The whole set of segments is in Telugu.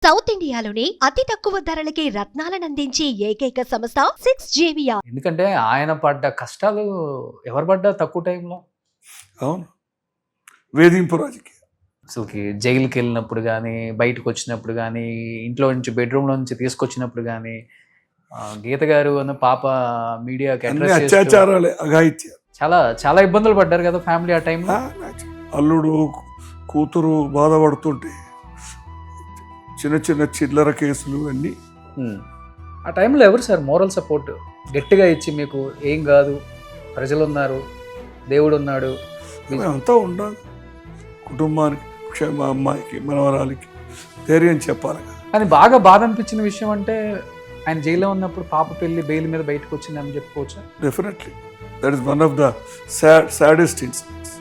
సౌత్ ఇండియాలోనే అతి తక్కువ ధరలకి రత్నాలనందించే ఏకైక సంస్థ 6JVR. ఎందుకంటే ఆయన పడ్డ కష్టాలు ఎవరు పడ్డా తక్కువ టైంలో. అవును, వేధింపు రాజకీయం. అసలుకి జైలుకి వెళ్ళినప్పుడు కానీ, బయటకు వచ్చినప్పుడు కానీ, ఇంట్లో నుంచి బెడ్రూమ్లో నుంచి తీసుకొచ్చినప్పుడు కానీ, గీత గారు అన్న పాప మీడియాకి అన్ని అత్యాచారాలే, అఘాయిత్యాలు. చాలా చాలా ఇబ్బందులు పడ్డారు కదా ఫ్యామిలీ ఆ టైంలో. అల్లుడు కూతురు బాధపడుతుంటే చిన్న చిన్న చిల్లర కేసులు అన్నీ. ఆ టైంలో ఎవరు సార్ మోరల్ సపోర్ట్ గట్టిగా ఇచ్చి మీకు ఏం కాదు, ప్రజలు ఉన్నారు, దేవుడు ఉన్నాడు, అంతా ఉండాలి, కుటుంబానికి, మా అమ్మాయికి, మనవరాలికి ధైర్యం చెప్పాలి. కానీ బాగా బాధ అనిపించిన విషయం అంటే ఆయన జైల్లో ఉన్నప్పుడు పాప పెళ్లి బెయిల్ మీద బయటకు వచ్చిందని చెప్పుకోవచ్చు. Definitely that is one of the saddest incidents.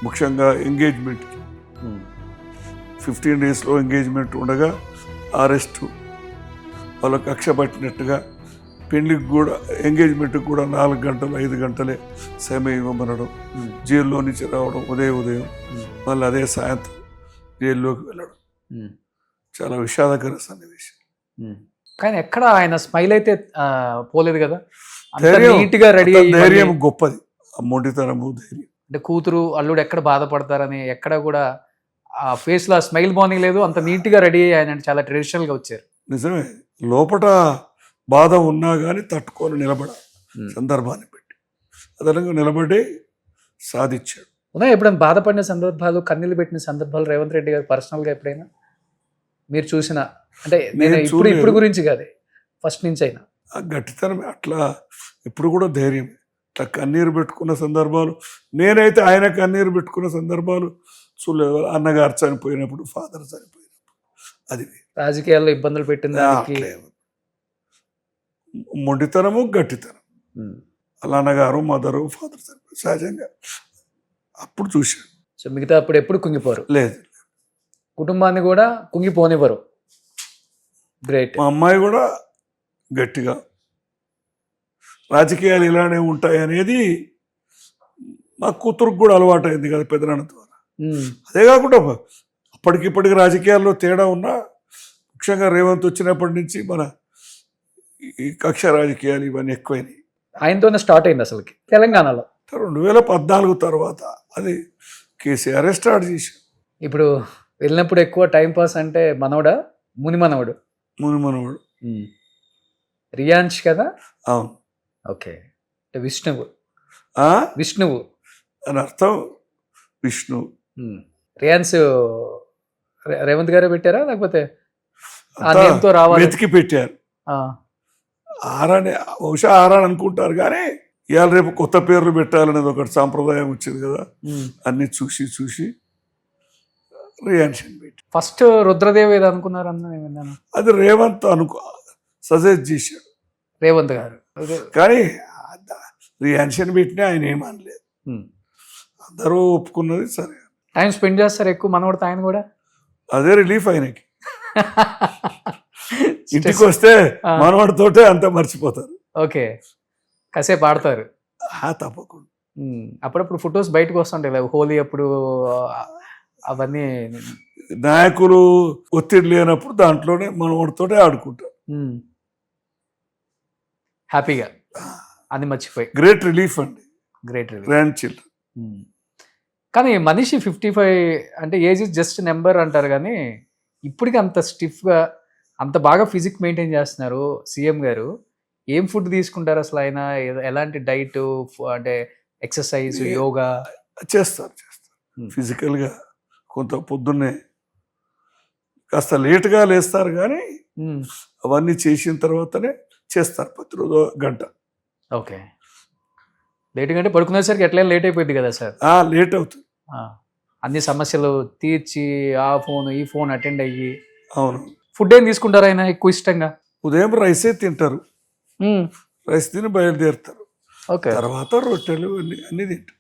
ముఖ్యంగా ఎంగేజ్మెంట్కి 15 డేస్లో ఎంగేజ్మెంట్ ఉండగా అరెస్టు, వాళ్ళ కక్ష పట్టినట్టుగా, పెళ్లికి కూడా ఎంగేజ్మెంట్కి కూడా 4 గంటలు 5 గంటలే సమయం ఇవ్వమనడం, జైల్లో నుంచి రావడం ఉదయం, మళ్ళీ అదే సాయంత్రం జైల్లోకి వెళ్ళడం, చాలా విషాదకర సన్నివేశం. కానీ ఎక్కడ ఆయన స్మైల్ అయితే పోలేదు కదా. నీట్గా రెడీ, ధైర్యం గొప్పది, మొండితనము ధైర్యం. అంటే కూతురు అల్లుడు ఎక్కడ బాధపడతారని ఎక్కడ కూడా ఆ ఫేస్ లో స్మైల్ బాగుంది లేదు, అంత నీట్ గా రెడీ అయ్యి ఆయన చాలా ట్రెడిషనల్ గా వచ్చారు. నిజమే, లోపల బాధ ఉన్నా కానీ తట్టుకొని నిలబడాలి, సందర్భాన్ని బట్టి అదనంగా నిలబడి సాధించాడు. ఉన్నాయి ఎప్పుడైనా బాధపడిన సందర్భాలు, కన్నీళ్ళు పెట్టిన సందర్భాలు రేవంత్ రెడ్డి గారు పర్సనల్ గా ఎప్పుడైనా మీరు చూసిన? అంటే నేను ఇప్పుడు గురించి కాదు, ఫస్ట్ నుంచి అయినా. ఆ గట్టితనమే, అట్లా ఇప్పుడు కూడా ధైర్యం. అట్లా కన్నీరు పెట్టుకున్న సందర్భాలు, నేనైతే ఆయన కన్నీరు పెట్టుకున్న సందర్భాలు చూడలేదు. అన్నగారు చనిపోయినప్పుడు, ఫాదర్ చనిపోయినప్పుడు, అది రాజకీయాల్లో ఇబ్బందులు పెట్టింది. మొండితనము, గట్టితనం. అలా అన్నగారు, మదరు, ఫాదర్ చనిపోయి సహజంగా అప్పుడు చూశాను. సో మిగతా అప్పుడు ఎప్పుడు కుంగిపోరు, లేదు, కుటుంబాన్ని కూడా కుంగిపోనివ్వరు. గ్రేట్. మా అమ్మాయి కూడా గట్టిగా, రాజకీయాలు ఇలానే ఉంటాయి అనేది మా కూతురుకు కూడా అలవాటు అయింది కదా పెదనాన్న ద్వారా. అదే కాకుండా అప్పటికిప్పటికి రాజకీయాల్లో తేడా ఉన్నా, ముఖ్యంగా రేవంత్ వచ్చినప్పటి నుంచి మన ఈ కక్ష రాజకీయాలు ఇవన్నీ ఎక్కువైనాయి. ఆయనతోనే స్టార్ట్ అయింది అసలుకి తెలంగాణలో 2014 తర్వాత. అది కేసీఆర్ స్టార్ట్ చేశారు. ఇప్పుడు వెళ్ళినప్పుడు ఎక్కువ టైం పాస్ అంటే మనవడా, ముని మనవడు రియాన్స్ కదా. అవును, ఓకే. విష్ణువు అని అర్థం, విష్ణువు. రియాన్స్ రేవంత్ గారే పెట్టారా లేకపోతే వెతికి పెట్టారు? బహుశా ఆరాని అనుకుంటారు, కానీ ఇవాళ రేపు కొత్త పేర్లు పెట్టాలనేది ఒకటి సాంప్రదాయం వచ్చింది కదా. అన్ని చూసి రియాన్స్ పెట్టి ఫస్ట్ రుద్రదేవ్ ఏదో అనుకున్నారు అన్న, అది రేవంత్ సజెస్ట్ చేశాడు రేవంత్ గారు. కానీ రియాన్స్ పెట్టినా ఆయన ఏమనలేదు, అందరూ ఒప్పుకున్నది. సరే, టైం స్పెండ్ చేస్తారు ఎక్కువ మనవడితో ఆయన కూడా. అదే రిలీఫ్ ఆయనకి. ఇంటికి వస్తే మనవాడితోటే అంతా మర్చిపోతారు. ఓకే, కాసేపు ఆడతారు. తప్పకుండా. అప్పుడప్పుడు ఫొటోస్ బయటకు వస్తుంటాయి హోలీ అప్పుడు, అవన్నీ నాయకులు ఒత్తిడి లేనప్పుడు దాంట్లోనే మనవాడితోటే ఆడుకుంటారు హ్యాపీగా, అది మర్చిపోయి. గ్రేట్ రిలీఫ్ అండి, గ్రాండ్ చిల్డ్రన్. కానీ మనిషి 55 అంటే ఏజ్ ఇస్ జస్ట్ నెంబర్ అంటారు, కానీ ఇప్పటికీ అంత స్టిఫ్గా, అంత బాగా ఫిజిక్ మెయింటైన్ చేస్తున్నారు సీఎం గారు. ఏం ఫుడ్ తీసుకుంటారు అసలు ఆయన? ఎలాంటి డైట్, అంటే ఎక్సర్సైజ్, యోగా చేస్తారు? ఫిజికల్గా కొంత పొద్దున్నే కాస్త లేట్గా లేస్తారు, కానీ అవన్నీ చేసిన తర్వాతనే చేస్తారు. ప్రతిరోజు గంట. ఓకే, లేట్ అంటే పడుకునేసరికి ఎట్లయినా లేట్ అయిపోయింది కదా సార్? లేట్ అవుతుంది. అన్ని సమస్యలు తీర్చి ఆ ఫోన్ ఈ ఫోన్ అటెండ్ అయ్యి. అవును. ఫుడ్ ఏం తీసుకుంటారు ఆయన ఎక్కువ ఇష్టంగా? ఉదయం రైసే తింటారు, రైస్ తిని బయలుదేరుతారు. ఓకే, తర్వాత రొట్టెలు అన్ని తింటారు.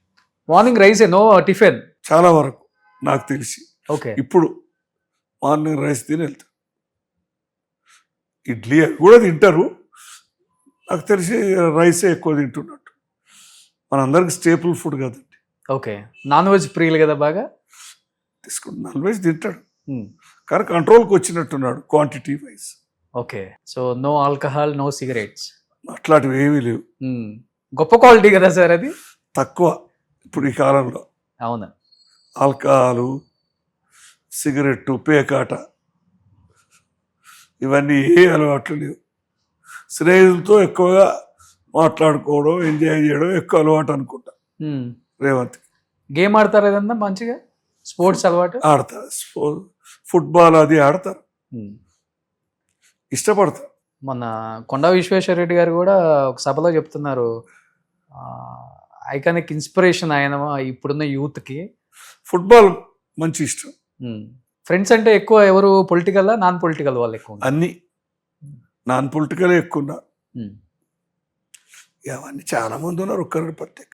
మార్నింగ్ రైసే, నో టిఫిన్ చాలా వరకు నాకు తెలిసి. ఓకే, ఇప్పుడు మార్నింగ్ రైస్ తిని వెళ్తారు. ఇడ్లీ కూడా తింటారు, నాకు తెలిసి రైసే ఎక్కువ తింటున్నట్టు. మనందరికి స్టేపుల్ ఫుడ్ కదండి. ఓకే, నాన్ వెజ్ ప్రియులు కదా బాగా? తీసుకుంటు నాన్ వెజ్ తింటాడు, కానీ కంట్రోల్కి వచ్చినట్టున్నాడు quantity wise. Okay. So no alcohol, no cigarettes. అట్లాంటివి ఏమీ లేవు. గొప్ప క్వాలిటీ కదా సార్ అది. తక్కువ ఇప్పుడు ఈ కాలంలో అవును. ఆల్కహాలు, సిగరెట్టు, పేకాట ఇవన్నీ ఏ అలవాట్లు లేవు. స్నేహితులతో ఎక్కువగా మాట్లాడుకోవడం, ఎంజాయ్ చేయడం ఎక్కువ అలవాటు అనుకుంటా రేవంత్. గేమ్ ఆడతారు ఏదన్నా మంచిగా, స్పోర్ట్స్ అలవాటు? ఆడతారు, ఫుట్బాల్ అది ఆడతారు, ఇష్టపడతారు. మొన్న కొండా విశ్వేశ్వరరెడ్డి గారు కూడా ఒక సభలో చెప్తున్నారు, ఐకానిక్ ఇన్స్పిరేషన్ ఆయన ఇప్పుడున్న యూత్కి. ఫుట్బాల్ మంచి ఇష్టం. ఫ్రెండ్స్ అంటే ఎక్కువ ఎవరు, పొలిటికల్ నాన్ పొలిటికల్ వాళ్ళు ఎక్కువ? అన్నీ నాన్ పొలిటికల్ ఎక్కువ ఉన్నారు. అవన్నీ చాలా మంది ఉన్నారు, ఒక్కరికి ప్రత్యేక.